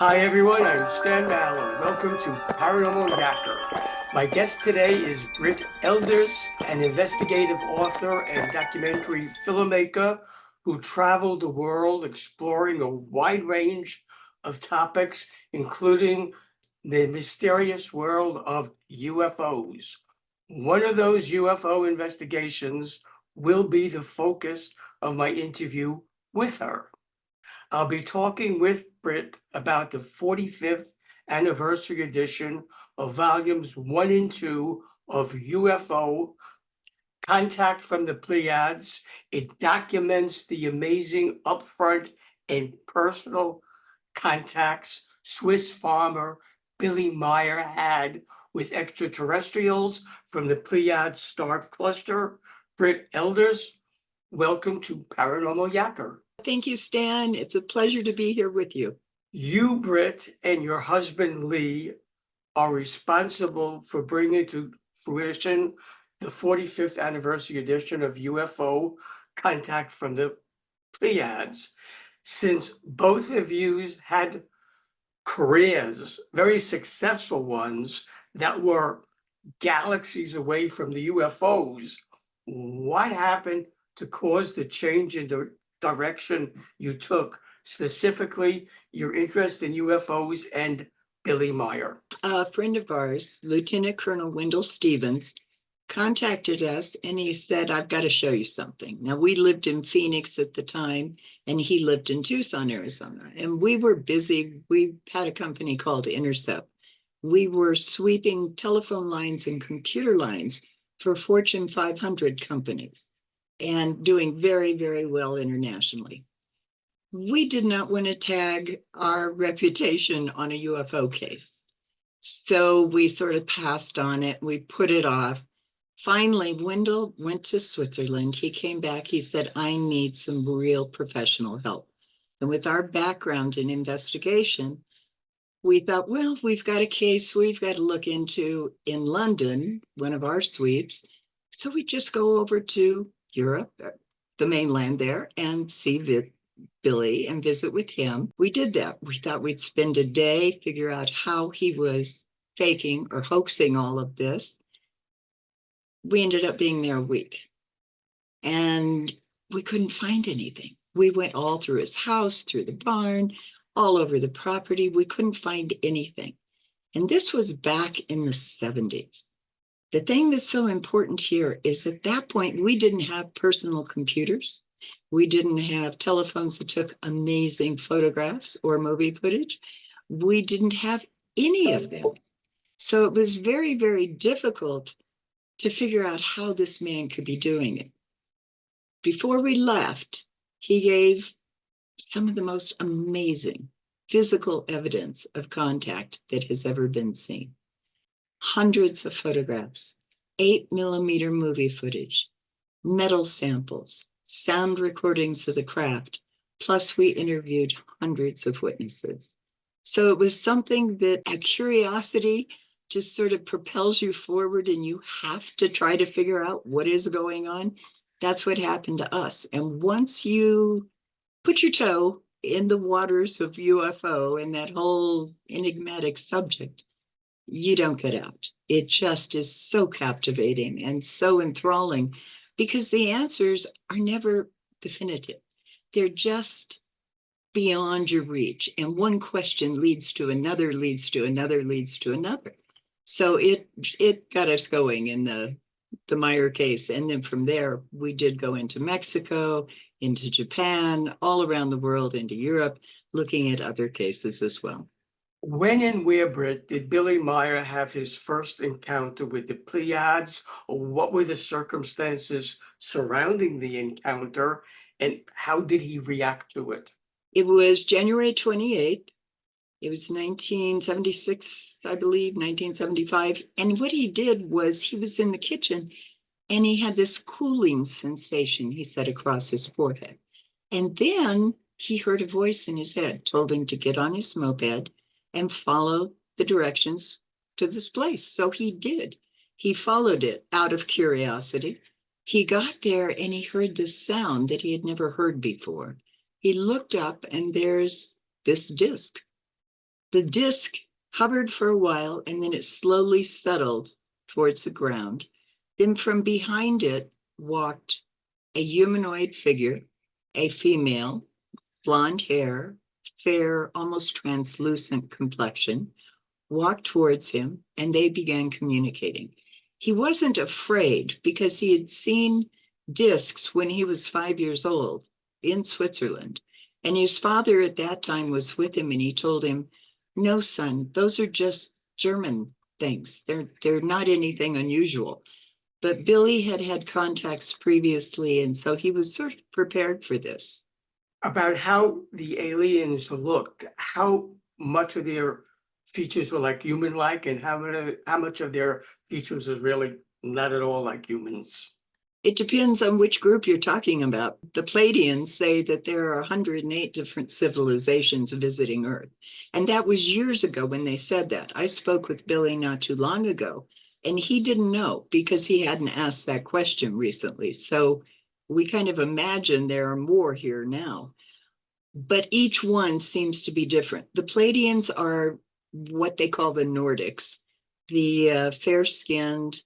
Hi everyone, I'm Stan Mallow. Welcome to Paranormal Yacker. My guest today is Brit Elders, an investigative author and documentary filmmaker who traveled the world exploring a wide range of topics, including the mysterious world of UFOs. One of those UFO investigations will be the focus of my interview with her. I'll be talking with Brit about the 45th anniversary edition of volumes 1 and 2 of UFO Contact from the Pleiades. It documents the amazing upfront and personal contacts Swiss farmer Billy Meier had with extraterrestrials from the Pleiades star cluster. Brit Elders, welcome to Paranormal Yacker. Thank you, Stan. It's a pleasure to be here with you. You, Britt, and your husband Lee are responsible for bringing to fruition the 45th anniversary edition of UFO Contact from the Pleiades. Since both of you had careers, very successful ones, that were galaxies away from the UFOs, what happened to cause the change in the direction you took, specifically your interest in UFOs and Billy Meier? A friend of ours, Lieutenant Colonel Wendell Stevens, contacted us and he said, I've got to show you something. Now, we lived in Phoenix at the time and he lived in Tucson, Arizona, and we were busy. We had a company called Intercept. We were sweeping telephone lines and computer lines for Fortune 500 companies and doing very, very well internationally. We did not want to tag our reputation on a UFO case. So we sort of passed on it. We put it off. Finally, Wendell went to Switzerland. He came back. He said, I need some real professional help. And with our background in investigation, we thought, well, we've got a case we've got to look into in London, one of our sweeps. So we just go over to Europe, the mainland there, and see Billy and visit with him. We did that. We thought we'd spend a day, figure out how he was faking or hoaxing all of this. We ended up being there a week and we couldn't find anything. We went all through his house, through the barn, all over the property. We couldn't find anything. And this was back in the 70s. The thing that's so important here is at that point, we didn't have personal computers. We didn't have telephones that took amazing photographs or movie footage. We didn't have any of them. So it was very, very difficult to figure out how this man could be doing it. Before we left, he gave some of the most amazing physical evidence of contact that has ever been seen. Hundreds of photographs, 8mm movie footage, metal samples, sound recordings of the craft, plus we interviewed hundreds of witnesses. So it was something that a curiosity just sort of propels you forward and you have to try to figure out what is going on. That's what happened to us. And once you put your toe in the waters of UFO and that whole enigmatic subject, you don't get out. It just is so captivating and so enthralling because the answers are never definitive. They're just beyond your reach. And one question leads to another, leads to another, leads to another. So it got us going in the Meier case. And then from there, we did go into Mexico, into Japan, all around the world, into Europe, looking at other cases as well. When and where, Britt, did Billy Meier have his first encounter with the Pleiades, or what were the circumstances surrounding the encounter, and how did he react to it? It was January 28th. It was 1976, I believe, 1975. And what he did was he was in the kitchen and he had this cooling sensation, he said, across his forehead. And then he heard a voice in his head, told him to get on his moped and follow the directions to this place. So he did. He followed it out of curiosity. He got there and he heard this sound that he had never heard before. He looked up and there's this disc The disc hovered for a while and then it slowly settled towards the ground. Then from behind it walked a humanoid figure, a female, blonde hair, fair, almost translucent complexion, walked towards him, and they began communicating. He wasn't afraid because he had seen discs when he was 5 years old in Switzerland. And his father at that time was with him, and he told him, "No, son, those are just German things. They're not anything unusual." But Billy had had contacts previously, and so he was sort of prepared for this. About how the aliens looked, how much of their features were like human-like, and how much of their features was really not at all like humans. It depends on which group you're talking about. The Pleiadians say that there are 108 different civilizations visiting Earth. And that was years ago when they said that. I spoke with Billy not too long ago, and he didn't know because he hadn't asked that question recently. So we kind of imagine there are more here now. But each one seems to be different. The Pleiadians are what they call the Nordics, the fair-skinned,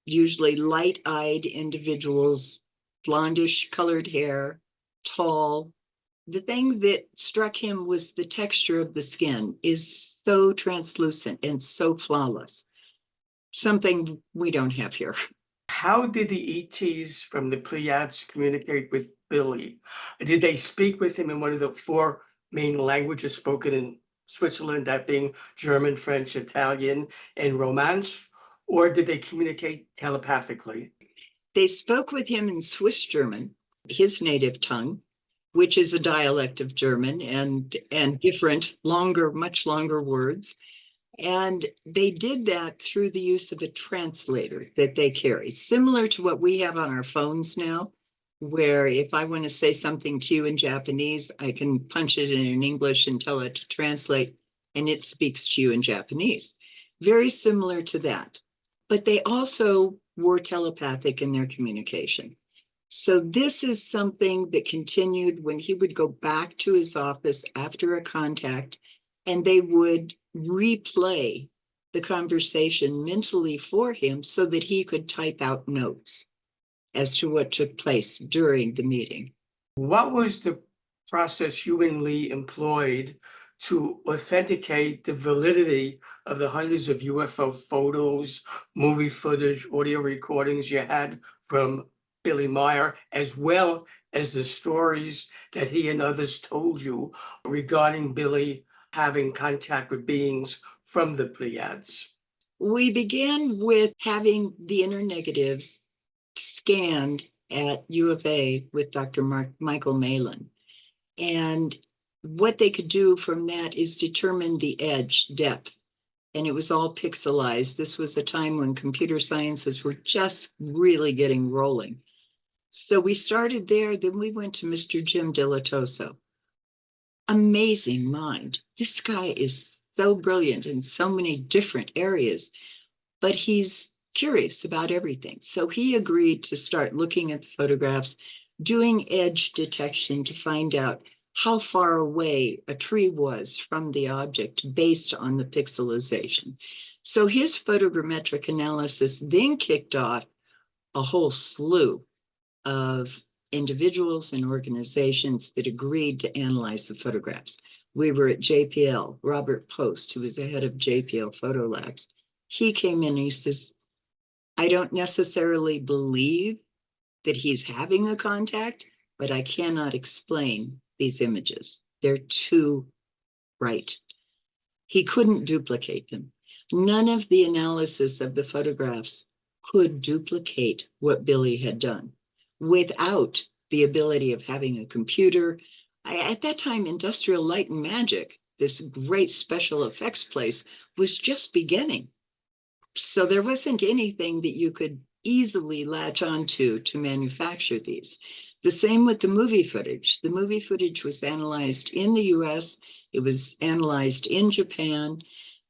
usually light-eyed individuals, blondish colored hair, tall. The thing that struck him was the texture of the skin is so translucent and so flawless, something we don't have here. How did the ETs from the Pleiades communicate with Billy? Did they speak with him in one of the four main languages spoken in Switzerland, that being German, French, Italian, and Romance? Or did they communicate telepathically? They spoke with him in Swiss German, his native tongue, which is a dialect of German and different, longer, much longer words. And they did that through the use of a translator that they carry, similar to what we have on our phones now, where if I want to say something to you in Japanese, I can punch it in English and tell it to translate, and it speaks to you in Japanese. Very similar to that. But they also were telepathic in their communication. So this is something that continued when he would go back to his office after a contact, and they would replay the conversation mentally for him so that he could type out notes as to what took place during the meeting. What was the process you and Lee employed to authenticate the validity of the hundreds of UFO photos, movie footage, audio recordings you had from Billy Meier, as well as the stories that he and others told you regarding Billy having contact with beings from the Pleiades? We began with having the inner negatives scanned at U of A with Dr. Michael Malin. And what they could do from that is determine the edge depth. And it was all pixelized. This was a time when computer sciences were just really getting rolling. So we started there, then we went to Mr. Jim Dilatoso. Amazing mind. This guy is so brilliant in so many different areas, but he's curious about everything. So he agreed to start looking at the photographs, doing edge detection to find out how far away a tree was from the object based on the pixelization. So his photogrammetric analysis then kicked off a whole slew of individuals and organizations that agreed to analyze the photographs. We were at JPL, Robert Post, who was the head of JPL Photo Labs. He came in and he says, "I don't necessarily believe that he's having a contact, but I cannot explain these images. They're too bright." He couldn't duplicate them. None of the analysis of the photographs could duplicate what Billy had done without the ability of having a computer. At that time, Industrial Light and Magic, this great special effects place, was just beginning. So there wasn't anything that you could easily latch onto to manufacture these. The same with the movie footage. The movie footage was analyzed in the US, it was analyzed in Japan.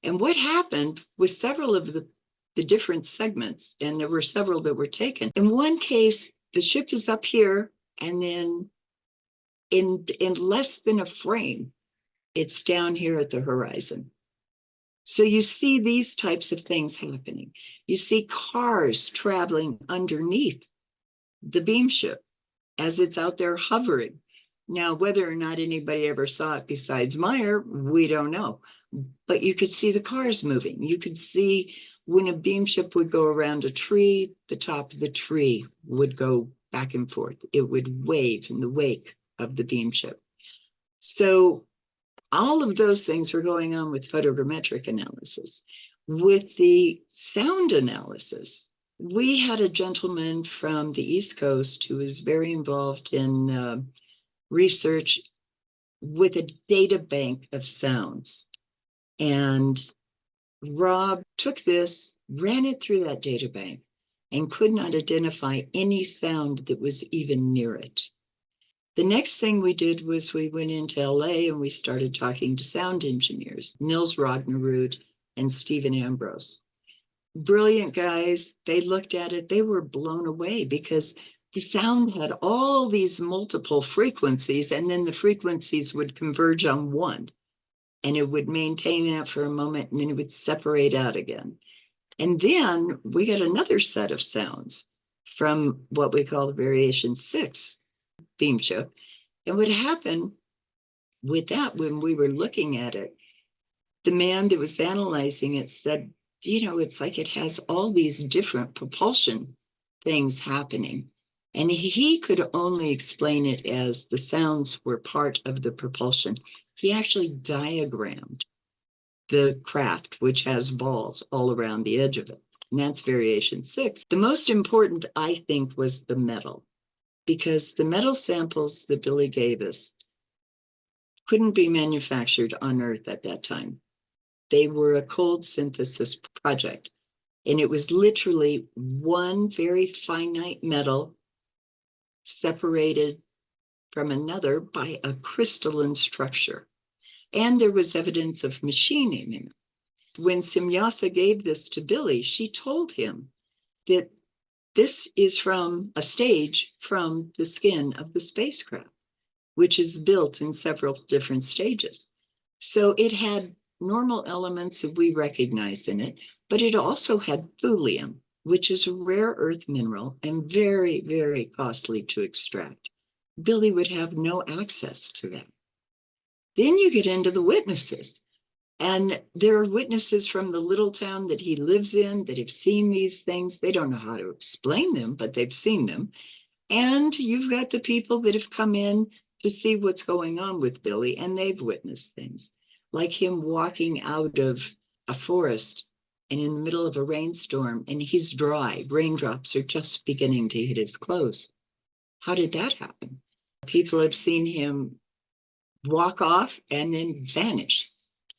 And what happened was several of the different segments, and there were several that were taken. In one case, the ship is up here, and then in less than a frame, It's down here at the horizon. So you see these types of things happening. You see cars traveling underneath the beam ship as it's out there hovering. Now, whether or not anybody ever saw it besides Meier, we don't know. But you could see the cars moving. You could see when a beam ship would go around a tree, the top of the tree would go back and forth. It would wave in the wake of the beam ship. So all of those things were going on with photogrammetric analysis. With the sound analysis, we had a gentleman from the East Coast who was very involved in research with a data bank of sounds. And Rob took this, ran it through that data bank, and could not identify any sound that was even near it. The next thing we did was we went into LA and we started talking to sound engineers, Nils Ragnerud and Stephen Ambrose. Brilliant guys. They looked at it, they were blown away because the sound had all these multiple frequencies, and then the frequencies would converge on one, and it would maintain that for a moment, and then it would separate out again. And then we got another set of sounds from what we call the variation 6 beam ship. And what happened with that, when we were looking at it, the man that was analyzing it said, it's like it has all these different propulsion things happening. And he could only explain it as the sounds were part of the propulsion. He actually diagrammed the craft, which has balls all around the edge of it. And that's variation 6. The most important, I think, was the metal, because the metal samples that Billy gave us couldn't be manufactured on Earth at that time. They were a cold synthesis project, and it was literally one very finite metal separated from another by a crystalline structure. And there was evidence of machining in it. When Simyasa gave this to Billy, she told him that this is from a stage from the skin of the spacecraft, which is built in several different stages. So it had normal elements that we recognize in it, but it also had thulium, which is a rare earth mineral and very, very costly to extract. Billy would have no access to that. Then you get into the witnesses. And there are witnesses from the little town that he lives in that have seen these things. They don't know how to explain them, but they've seen them. And you've got the people that have come in to see what's going on with Billy, and they've witnessed things, like him walking out of a forest and in the middle of a rainstorm, and he's dry. Raindrops are just beginning to hit his clothes. How did that happen? People have seen him walk off and then vanish.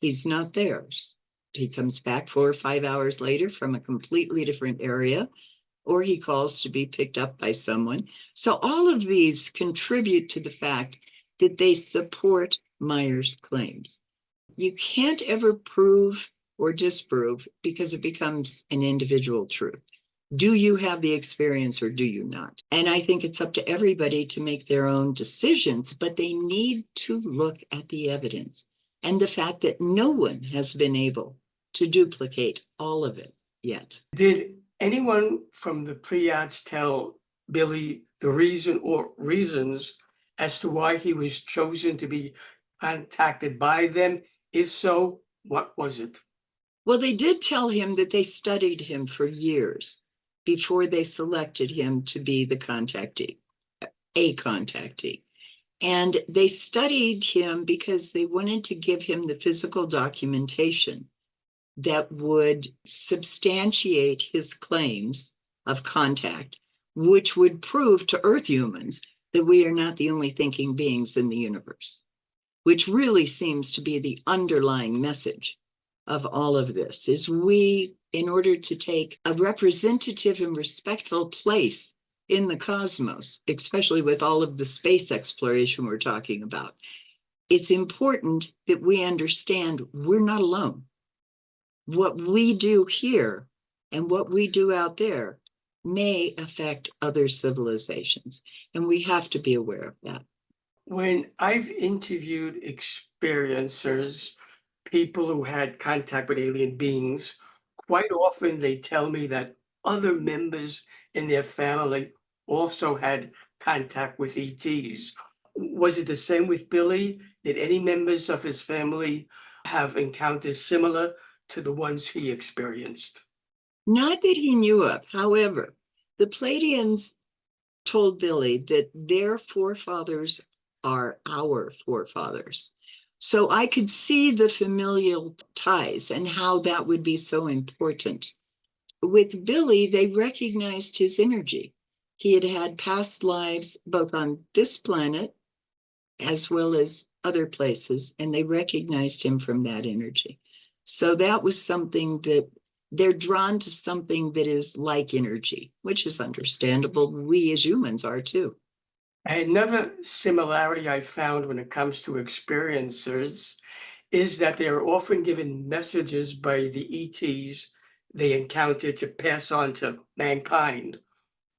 He's not there. He comes back 4 or 5 hours later from a completely different area, or he calls to be picked up by someone. So all of these contribute to the fact that they support Meier's claims. You can't ever prove or disprove because it becomes an individual truth. Do you have the experience or do you not? And I think it's up to everybody to make their own decisions, but they need to look at the evidence and the fact that no one has been able to duplicate all of it yet. Did anyone from the Pleiades tell Billy the reason or reasons as to why he was chosen to be contacted by them? If so, what was it? Well, they did tell him that they studied him for years before they selected him to be the contactee, a contactee. And they studied him because they wanted to give him the physical documentation that would substantiate his claims of contact, which would prove to Earth humans that we are not the only thinking beings in the universe, which really seems to be the underlying message of all of this, is we, in order to take a representative and respectful place in the cosmos, especially with all of the space exploration we're talking about, it's important that we understand we're not alone. What we do here and what we do out there may affect other civilizations, and we have to be aware of that. When I've interviewed experiencers, people who had contact with alien beings, quite often they tell me that other members in their family also had contact with ETs. Was it the same with Billy? Did any members of his family have encounters similar to the ones he experienced? Not that he knew of. However, the Pleiadians told Billy that their forefathers are our forefathers. So I could see the familial ties and how that would be so important. With Billy, they recognized his energy. He had had past lives both on this planet as well as other places, and they recognized him from that energy. So that was something that they're drawn to, something that is like energy, which is understandable. We as humans are too. Another similarity I found when it comes to experiencers is that they are often given messages by the ETs they encounter to pass on to mankind.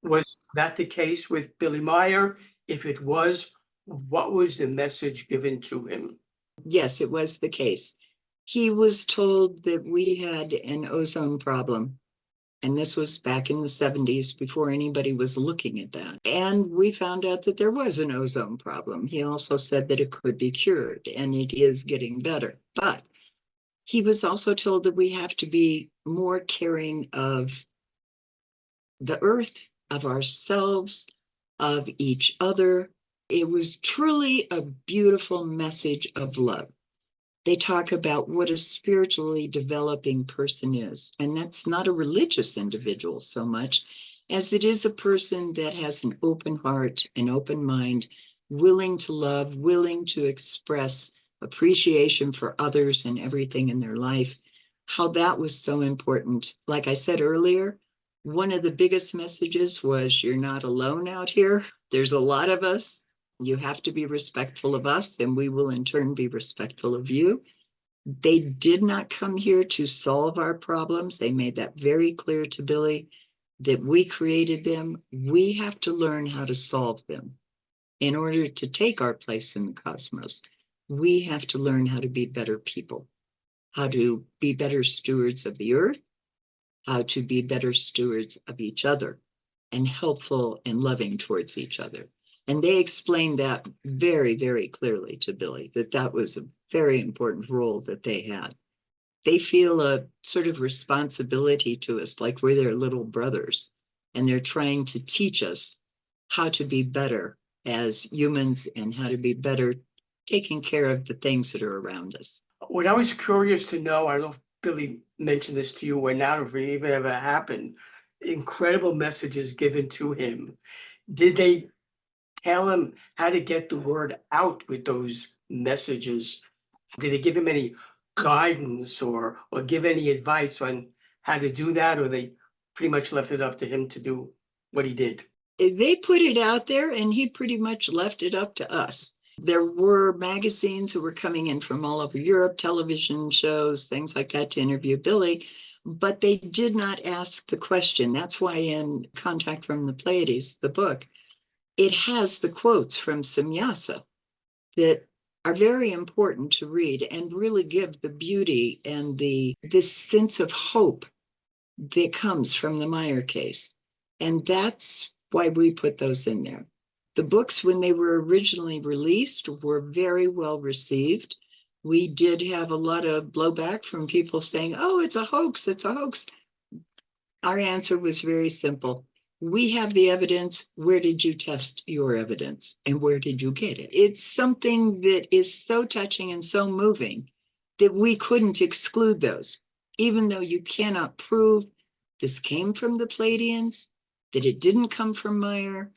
Was that the case with Billy Meier? If it was, what was the message given to him? Yes, it was the case. He was told that we had an ozone problem. And this was back in the 70s before anybody was looking at that. And we found out that there was an ozone problem. He also said that it could be cured, and it is getting better. But he was also told that we have to be more caring of the earth, of ourselves, of each other. It was truly a beautiful message of love. They talk about what a spiritually developing person is. And that's not a religious individual so much as it is a person that has an open heart, an open mind, willing to love, willing to express appreciation for others and everything in their life. How that was so important. Like I said earlier, one of the biggest messages was you're not alone out here. There's a lot of us. You have to be respectful of us, and we will in turn be respectful of you. They did not come here to solve our problems. They made that very clear to Billy that we created them. We have to learn how to solve them in order to take our place in the cosmos. We have to learn how to be better people, how to be better stewards of the earth, how to be better stewards of each other, and helpful and loving towards each other. And they explained that very, very clearly to Billy, that that was a very important role that they had. They feel a sort of responsibility to us, like we're their little brothers, and they're trying to teach us how to be better as humans and how to be better taking care of the things that are around us. What I was curious to know, I don't know if Billy mentioned this to you or not, or if it even ever happened, incredible messages given to him. Did they tell him how to get the word out with those messages? Did they give him any guidance or give any advice on how to do that, or they pretty much left it up to him to do what he did? They put it out there, and he pretty much left it up to us. There were magazines who were coming in from all over Europe, television shows, things like that to interview Billy, but they did not ask the question. That's why in Contact from the Pleiades, the book, it has the quotes from Samyasa that are very important to read and really give the beauty and this sense of hope that comes from the Meier case. And that's why we put those in there. The books, when they were originally released, were very well received. We did have a lot of blowback from people saying, oh, it's a hoax, it's a hoax. Our answer was very simple. We have the evidence. Where did you test your evidence? And where did you get it? It's something that is so touching and so moving that we couldn't exclude those, even though you cannot prove this came from the Pleiadians, that it didn't come from Meier.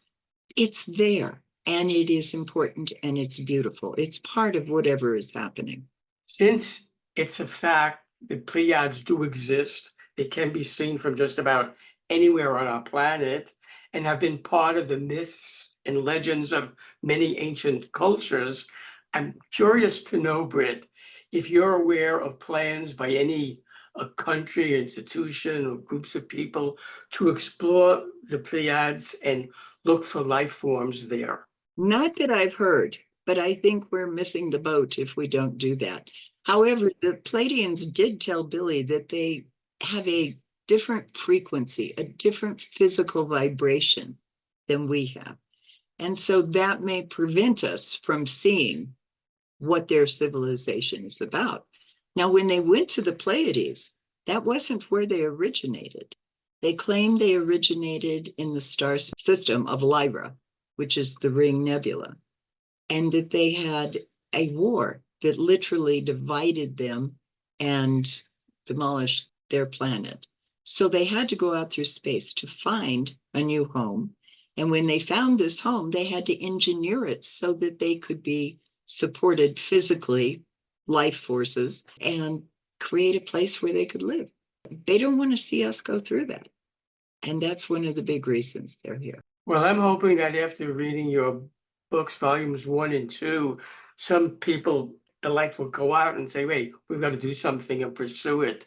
It's there, and it is important, and it's beautiful. It's part of whatever is happening. Since it's a fact that Pleiades do exist, they can be seen from just about anywhere on our planet and have been part of the myths and legends of many ancient cultures. I'm curious to know, Brit, if you're aware of plans by any a country, institution, or groups of people to explore the Pleiades and look for life forms there. Not that I've heard. but I think we're missing the boat if we don't do that. However, the Pleiadians did tell Billy that they have a different frequency, a different physical vibration than we have. And so that may prevent us from seeing what their civilization is about. Now, when they went to the Pleiades, that wasn't where they originated. They claimed they originated in the star system of Lyra, which is the Ring Nebula, and that they had a war that literally divided them and demolished their planet. So they had to go out through space to find a new home. And when they found this home, they had to engineer it so that they could be supported physically, life forces, and create a place where they could live. They don't want to see us go through that. And that's one of the big reasons they're here. Well, I'm hoping that after reading your books, volumes 1 and 2, some people, the light will go out and say, wait, we've got to do something and pursue it.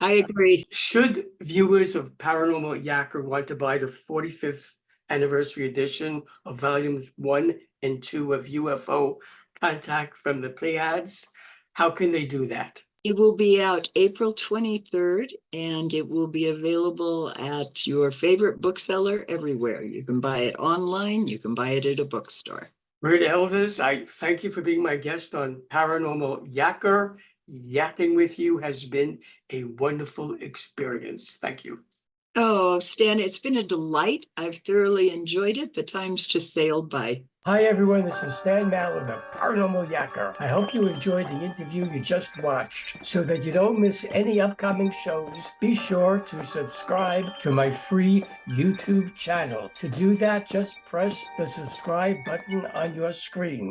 I agree. Should viewers of Paranormal Yacker want to buy the 45th anniversary edition of volumes 1 and 2 of UFO Contact from the Pleiades, how can they do that? It will be out April 23rd, and it will be available at your favorite bookseller everywhere. You can buy it online, you can buy it at a bookstore. Brit Elders, I thank you for being my guest on Paranormal Yacker. Yakking with you has been a wonderful experience. Thank you. Oh, Stan, it's been a delight. I've thoroughly enjoyed it. The time's just sailed by. Hi, everyone. This is Stan Mallow, the Paranormal Yacker. I hope you enjoyed the interview you just watched. So that you don't miss any upcoming shows, be sure to subscribe to my free YouTube channel. To do that, just press the subscribe button on your screen.